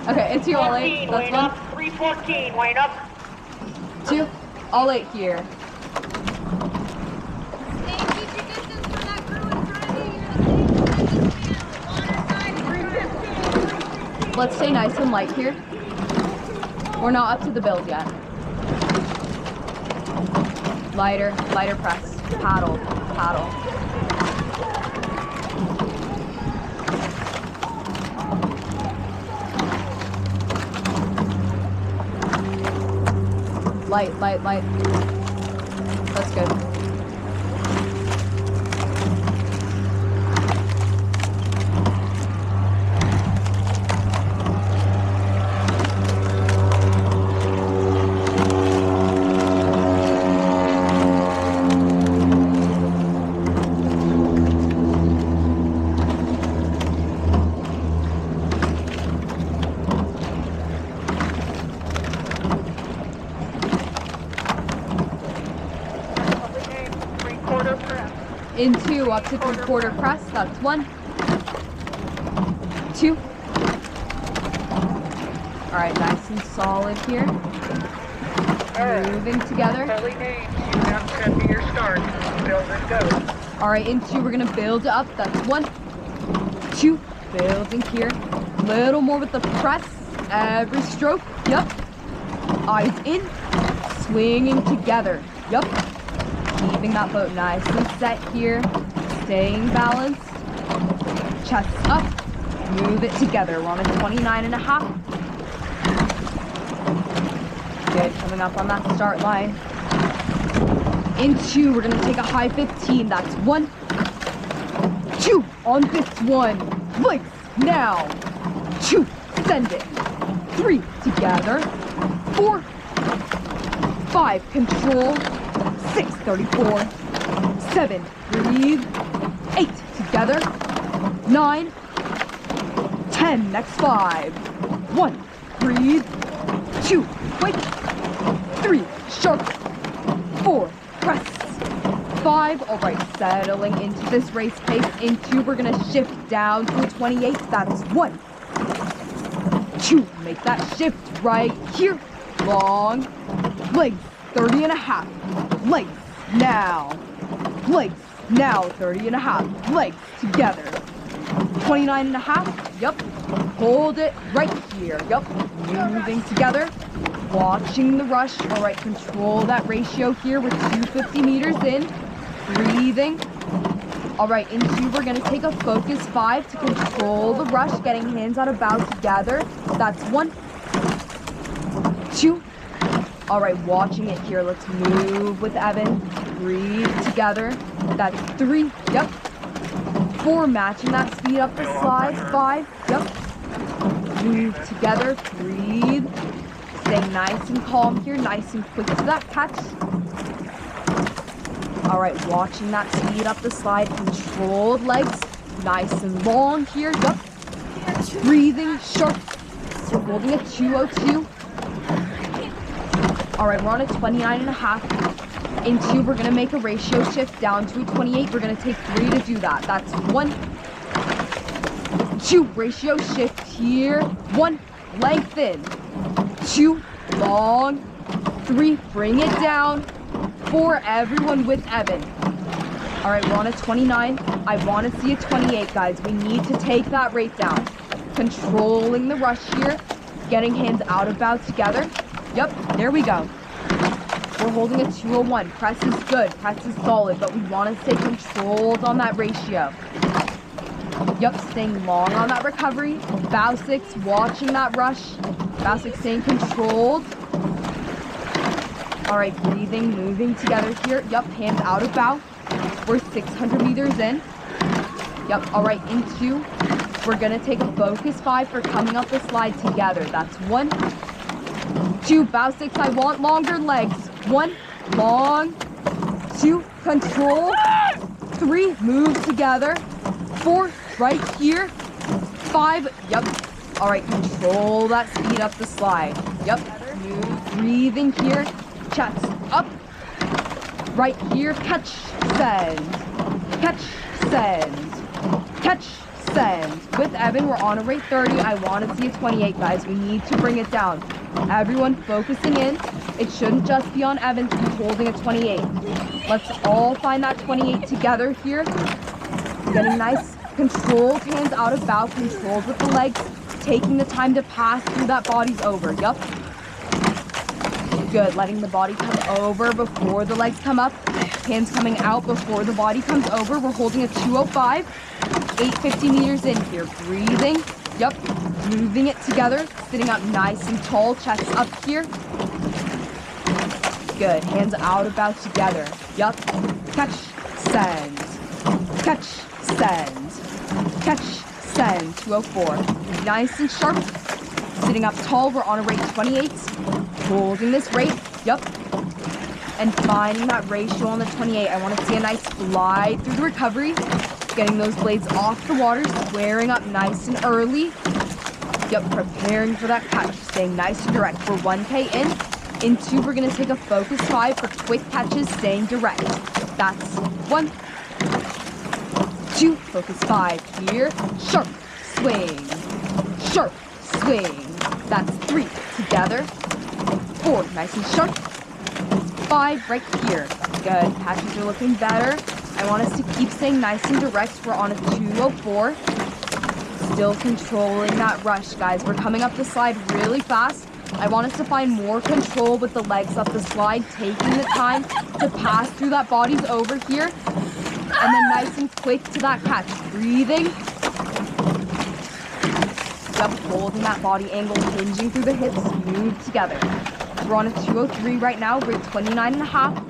Okay, into all 8. That's 1. 314, Wayne up. 2. All 8 here. Let's stay nice and light here. We're not up to the build yet. Lighter press. Paddle. Light. That's good. Into up to 3/4 press, that's 1. 2. Alright, nice and solid here. Moving together. Alright, into we're gonna build up, that's 1. 2. Building here. Little more with the press. Every stroke. Yup. Eyes in. Swinging together. Yup. Keeping that boat nice and set here. Staying balanced. Chest up. Move it together. We're on a 29.5. Good. Coming up on that start line. Into, we're going to take a high 15. That's 1. 2. On this one. Legs. Now. 2. Send it. 3. Together. 4. 5. Control. 6, 34, 7, breathe, 8, together, 9, 10, next 5, 1, breathe, 2, wait, 3, sharp, 4, press, 5, all right, settling into this race pace, into, we're gonna shift down to a 28, that's 1, 2, make that shift right here, long, legs, 30.5, legs, now, 30.5, legs, together, 29.5, yup, hold it right here, yup, moving together, watching the rush, all right, control that ratio here with 250 meters in, breathing, all right, into, we're gonna take a focus 5 to control the rush, getting hands on a bow together, that's 1, 2, all right, watching it here. Let's move with Evan. Breathe together. That's 3. Yep. 4. Matching that speed up the slide. 5. Yep. Move together. Breathe. Stay nice and calm here. Nice and quick to that catch. All right, watching that speed up the slide. Controlled legs. Nice and long here. Yep. Breathing. Sharp. We're holding a 202. All right, we're on a 29.5. Into, we're gonna make a ratio shift down to a 28. We're gonna take 3 to do that. That's 1, 2, ratio shift here. 1, lengthen. 2, long. 3, bring it down. 4, everyone with Evan. All right, we're on a 29. I wanna see a 28, guys. We need to take that rate down. Controlling the rush here. Getting hands out of bow together. Yep, there we go. We're holding a 201. Press is good. Press is solid, but we want to stay controlled on that ratio. Yep, staying long on that recovery. Bow 6, watching that rush. Bow 6 staying controlled. All right, breathing, moving together here. Yep, hands out of bow. We're 600 meters in. Yep, all right, into. We're going to take a focus 5 for coming up the slide together. That's 1, 2, bow 6, I want longer legs. 1, long, 2, control, 3, move together, 4, right here, 5, yep, all right, control that speed up the slide, yep, move, breathing here, chest up, right here, catch, send, send. With Evan, we're on a rate 30. I want to see a 28, guys. We need to bring it down. Everyone focusing in. It shouldn't just be on Evan to be holding a 28. Let's all find that 28 together here. Getting nice controlled hands out of bow, controlled with the legs, taking the time to pass through that body's over. Yup. Good, letting the body come over before the legs come up. Hands coming out before the body comes over. We're holding a 205. 850 meters in here. Breathing. Yup. Moving it together. Sitting up nice and tall. Chest up here. Good. Hands out about together. Yup. Catch. Send. Catch. Send. Catch. Send. 204. Nice and sharp. Sitting up tall. We're on a rate 28. Holding this rate. Yup. And finding that ratio on the 28. I want to see a nice glide through the recovery. Getting those blades off the water. Squaring up nice and early. Yep, preparing for that catch. Staying nice and direct. We're 1K in. In 2, we're going to take a focus 5 for quick catches. Staying direct. That's 1, 2, focus 5 here. Sharp, swing. Sharp, swing. That's 3 together. 4, nice and sharp. 5 right here. Good. Catches are looking better. I want us to keep staying nice and direct. We're on a 204. Still controlling that rush, guys. We're coming up the slide really fast. I want us to find more control with the legs up the slide, taking the time to pass through that body's over here. And then nice and quick to that catch. Breathing. Yep, holding that body angle, hinging through the hips, move together. We're on a 203 right now. We're at 29.5.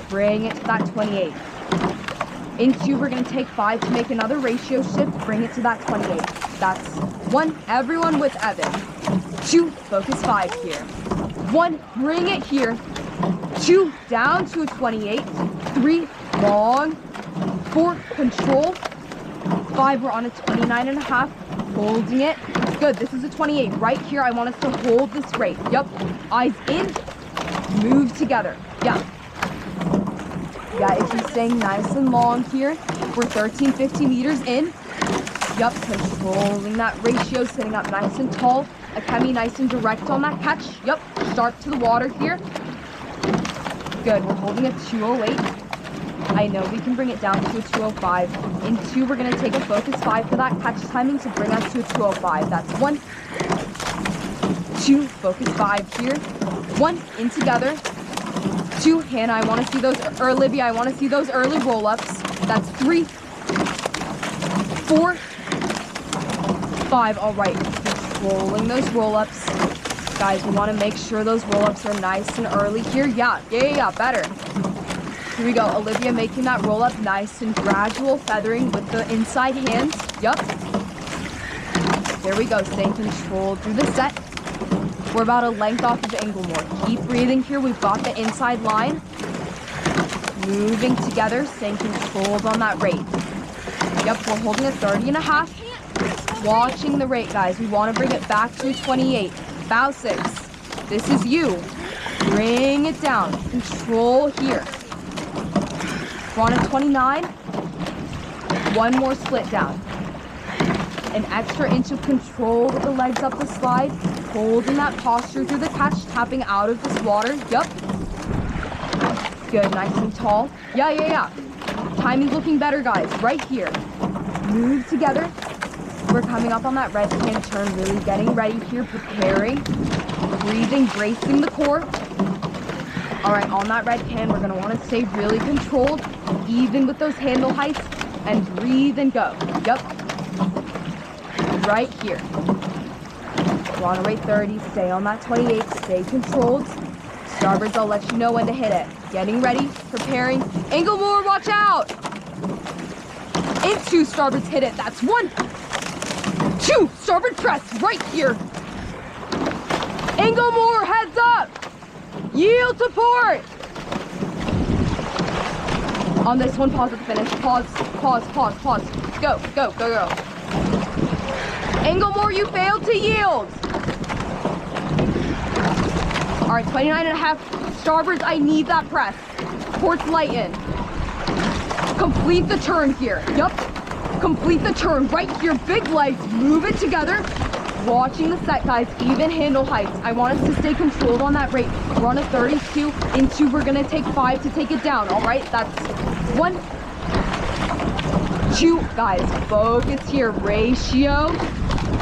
Bring it to that 28. In 2, we're going to take 5 to make another ratio shift. Bring it to that 28. That's 1. Everyone with Evan. 2, focus 5 here. 1, bring it here. 2, down to a 28. 3, long. 4, control. 5, we're on a 29.5. Holding it. Good. This is a 28. Right here, I want us to hold this rate. Yep. Eyes in. Move together. Yeah. Yeah, if you're staying nice and long here, we're 1350 meters in. Yep, controlling that ratio, sitting up nice and tall. Akemi nice and direct on that catch. Yep, sharp to the water here. Good, we're holding a 208. I know we can bring it down to a 205. In 2, we're going to take a focus 5 for that catch timing to bring us to a 205. That's 1, 2, focus 5 here. 1, in together. 2, Hannah, I want to see those, or Olivia, I want to see those early roll-ups. That's 3, 4, 5. All right, controlling those roll-ups. Guys, we want to make sure those roll-ups are nice and early here. Yeah, better. Here we go, Olivia making that roll-up nice and gradual, feathering with the inside hands. Yup. There we go, staying controlled through the set. We're about a length off of Inglemore. Keep breathing here. We've got the inside line. Moving together, staying controlled on that rate. Yep, we're holding a 30.5. Watching the rate, guys. We want to bring it back to 28. Bow 6. This is you. Bring it down. Control here. We're on a 29. 1 more split down. An extra inch of control with the legs up the slide. Holding that posture through the catch, tapping out of this water. Yup. Good, nice and tall. Yeah. Timing's looking better, guys. Right here. Move together. We're coming up on that red can turn, really getting ready here, preparing. Breathing, bracing the core. All right, on that red can, we're going to want to stay really controlled, even with those handle heights, and breathe and go. Yup. Right here. We're on a rate 30, stay on that 28, stay controlled. Starboards, I'll let you know when to hit it. Getting ready, preparing. Inglemore, watch out! Into starboards, hit it. That's 1, 2, starboard press, right here. Inglemore, heads up! Yield to port! On this one, pause at the finish. Pause. Go. Inglemore, you failed to yield. All right, 29.5. Starboards, I need that press. Ports lighten. Complete the turn here. Yup. complete the turn right here, big legs, move it together. Watching the set, guys, even handle heights. I want us to stay controlled on that rate. We're on a 32, in 2, we're gonna take 5 to take it down, all right? That's 1, 2, guys, focus here, ratio,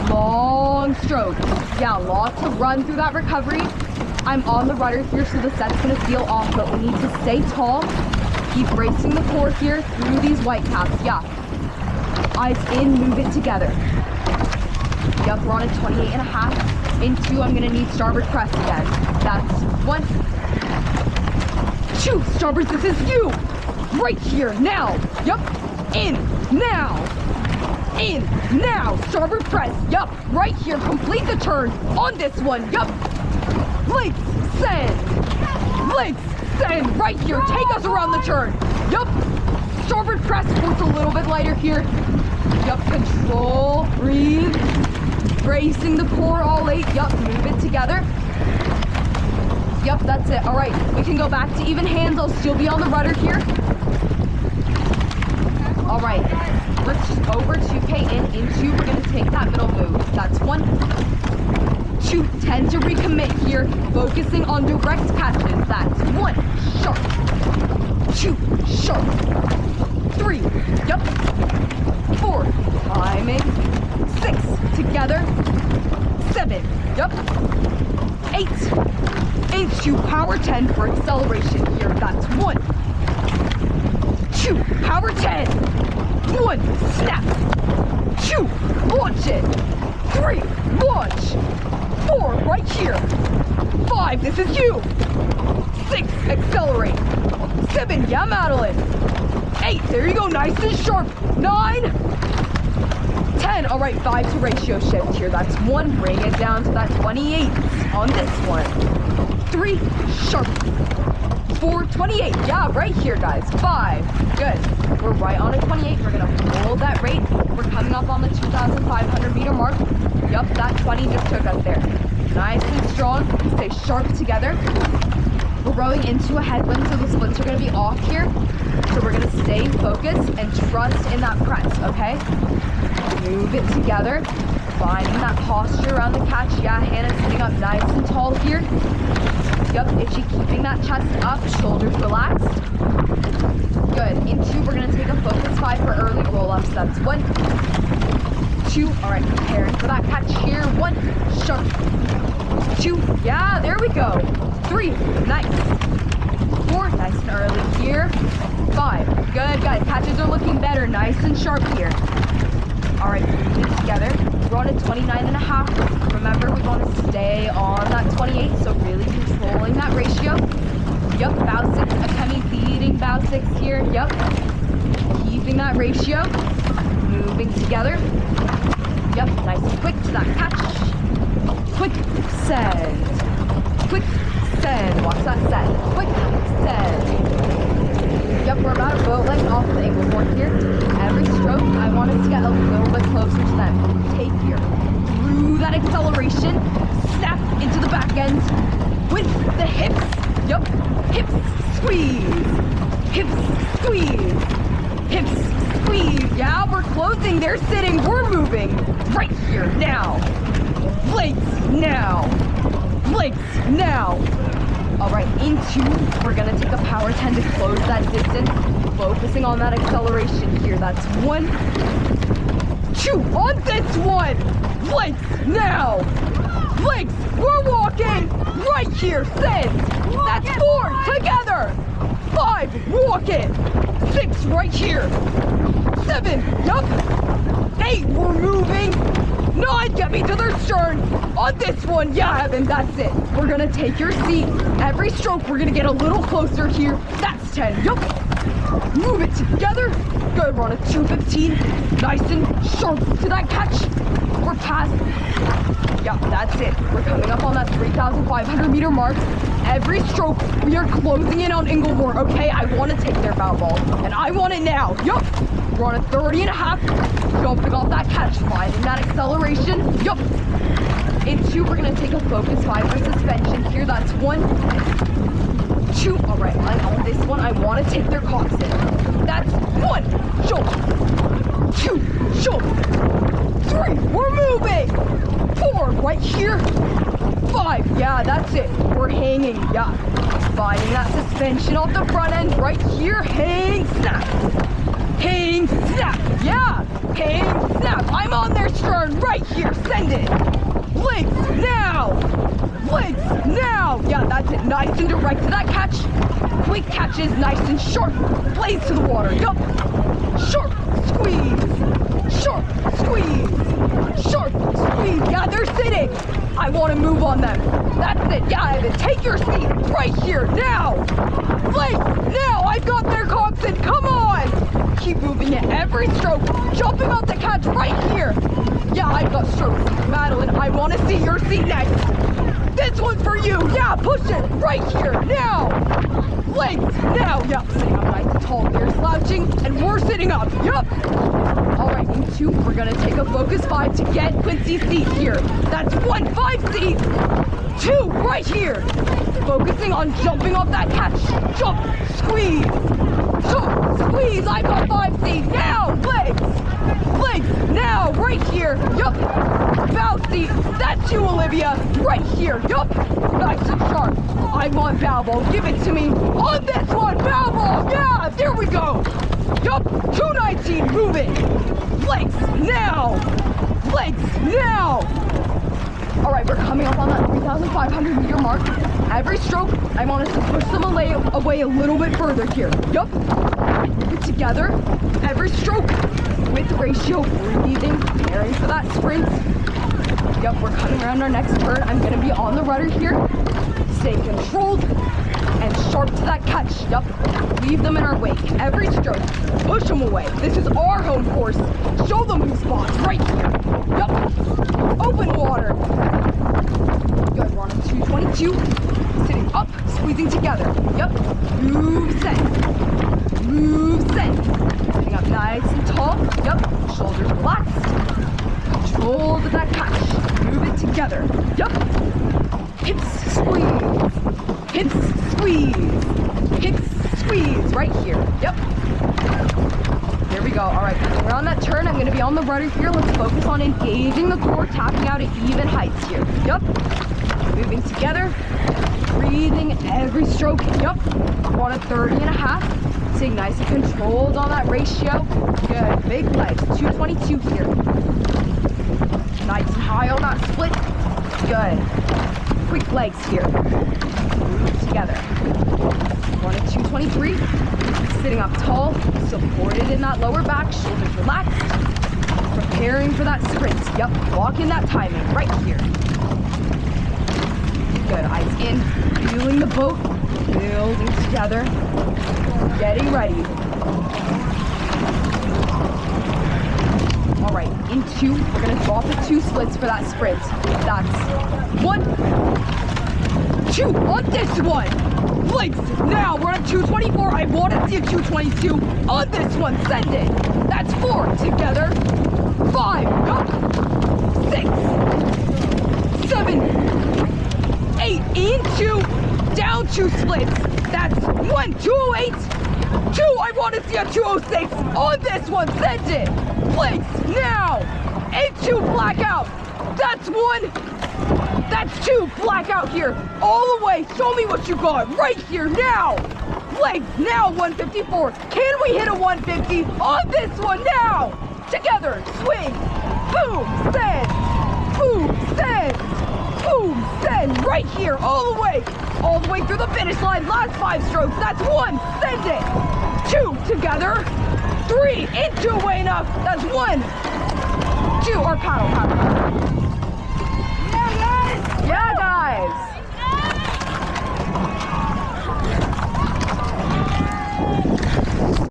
long stroke. Yeah, lots of run through that recovery. I'm on the rudder here, so the set's gonna feel off, but we need to stay tall. Keep bracing the core here through these white caps, yeah. Eyes in, move it together. Yep, we're on a 28.5. In 2, I'm gonna need starboard press again. That's 1, 2, starboard, this is you. Right here, now. Yep, in, now. In, now, starboard press. Yep, right here, complete the turn on this one. Yep, legs, send, right here, take us around the turn. Yep, starboard press, force a little bit lighter here. Yep, control, breathe. Bracing the core all 8. Yup, move it together. Yup, that's it. All right, we can go back to even hands. I'll still be on the rudder here. All right, let's over 2K in 2. We're gonna take that middle move. That's 1, 2, 10 to recommit here. Focusing on direct catches. That's 1, sharp, 2, sharp, 3, yup, 4, timing, 6, together, 7, yup, 8, into power 10 for acceleration here. That's 1, 2, power 10, 1, snap, 2, launch it, 3, launch, 4, right here, 5, this is you, 6, accelerate, 7, yeah, Madeline, 8, there you go, nice and sharp, 9, 10, all right, 5 to ratio shift here. That's 1, bring it down to that 28 on this one. 3, sharp. 4, 28, yeah, right here, guys. 5, good. We're right on a 28. We're gonna hold that rate. We're coming up on the 2,500 meter mark. Yup, that 20 just took us there. Nice and strong. Stay sharp together. We're rowing into a headwind, so the splits are gonna be off here. So we're gonna stay focused and trust in that press, okay? Move it together. Finding that posture around the catch. Yeah, Hannah's sitting up nice and tall here. Yep, Itchy keeping that chest up, shoulders relaxed. Good. In 2, we're gonna take a focus 5 for early roll-ups. That's 1, 2. All right, preparing for that catch here. 1, sharp. 2, yeah, there we go. 3, nice. 4, nice and early here. 5, good, guys. Catches are looking better, nice and sharp here. All right, move it together. We're on a 29.5. Remember, we want to stay on that 28, so really controlling that ratio. Yup, bow 6, Akemi leading bow 6 here. Yup, keeping that ratio. Moving together. Yup, nice and quick to that catch. Quick, send. Quick, send. Watch that set. Quick, send. Yep, we're about a boat length off the angle point here. Every stroke, I want us to get a little bit closer to them. Take here. Through that acceleration. Snap into the back end. With the hips. Yep. Hips, squeeze. Hips, squeeze. Hips, squeeze. Yeah, we're closing. They're sitting. We're moving. Right here, now. Legs, now. Legs, now. All right, in 2, we're gonna take a power 10 to close that distance, focusing on that acceleration here. That's 1, 2, on this one. Legs, now. Legs, we're walking. Right here, send. That's 4, together. 5, walk it. 6, right here. 7, yup. 8, we're moving. 9, get me to their stern. On this one, yeah, Evan, that's it. We're gonna take your seat. Every stroke, we're gonna get a little closer here. That's 10, yup. Move it together. Good, we're on a 215. Nice and sharp to that catch. We're past. Yeah, that's it. We're coming up on that 3,500 meter mark. Every stroke, we are closing in on Inglemoor, okay? I want to take their bow ball, and I want it now. Yup. We're on a 30.5. Jumping off that catch, finding that acceleration. Yup. In 2, we're going to take a focus 5 for suspension here. That's 1, 2. All right, on this one, I want to take their Coxswain. That's 1, jump. 2, jump. 3, we're moving. 4, right here. 5, yeah, that's it. We're hanging, yeah. Finding that suspension off the front end right here. Hang, snap. Hang, snap, yeah. Hang, snap. I'm on their stern right here. Send it. Legs now. Legs now. Yeah, that's it. Nice and direct to that catch. Quick catches, nice and sharp. Blades to the water. Yup. Sharp squeeze. Sharp squeeze. Sharp squeeze. Yeah, they're sitting. I want to move on them. That's it. Yeah, Evan, take your seat right here now. Legs now. I've got their Coxswain. Come on. Keep moving it every stroke. Jumping off the catch right here. Yeah, I've got strokes. Madeline, I want to see your seat next. This one's for you. Yeah, push it right here now. Legs now. Yep, sitting up nice and tall. They're slouching and we're sitting up. Yep. All right, in 2, we're gonna take a focus 5 to get Quincy's seat here. That's 1 5 seat. 2 right here. Focusing on jumping off that catch. Jump, squeeze. Jump, squeeze. I got 5 seat. Now, legs. Legs now, right here. Yup. Bouncy. That's you, Olivia. Right here. Yup. Nice and sharp. I want Balbo. Give it to me. On this one, Balbo. Yeah, there we go. Yup. 219. Move it. Legs now. Legs now. All right, we're coming up on that 3,500 meter mark. Every stroke, I want us to push them away a little bit further here. Yup. Get together. Every stroke. With ratio, breathing, preparing for that sprint. Yep, we're coming around our next turn. I'm gonna be on the rudder here. Stay controlled and sharp to that catch. Yep, leave them in our wake. Every stroke, push them away. This is our home course. Show them who spots right here. Yep, open water. Good, we're on a 222. Sitting up, squeezing together. Yep, move, send. Move, send. Sitting up nice and tall. Yep. Shoulders relaxed. Control to that catch. Move it together. Yep. Hips squeeze. Hips squeeze. Hips squeeze. Right here. Yep. There we go. All right. We're on that turn. I'm going to be on the rudder here. Let's focus on engaging the core, tapping out at even heights here. Yep. Moving together. Breathing every stroke. Yep. We're on a 30.5. Staying nice and controlled on that ratio. Good. Big legs. 222 here. Nice and high on that split. Good. Quick legs here. Move together. We're on a 223. Sitting up tall. Supported in that lower back. Shoulders relaxed. Preparing for that sprint. Yep. Lock in that timing right here. Good. Eyes in. Feeling the boat. Building together. Getting ready. All right, in 2, we're gonna drop the 2 splits for that sprint. That's 1, 2 on this one. Legs now, we're on a 224. I want to see a 222 on this one. Send it. That's 4 together. 5, up. 6, 7, 8, into, down 2 splits. That's 1, 208, 2, I want to see a 206 on this one. Send it. Legs now. A2 blackout. That's 1. That's 2 blackout here. All the way. Show me what you got right here now. Legs now. 154. Can we hit a 150 on this one now? Together. Swing. Boom. Send. Boom. Send. Boom. Send. Right here. All the way. All the way through the finish line. Last 5 strokes. That's 1. Send it. 2 together. 3 into way enough. That's 1. 2 or paddle. Yeah, guys. Yeah, guys.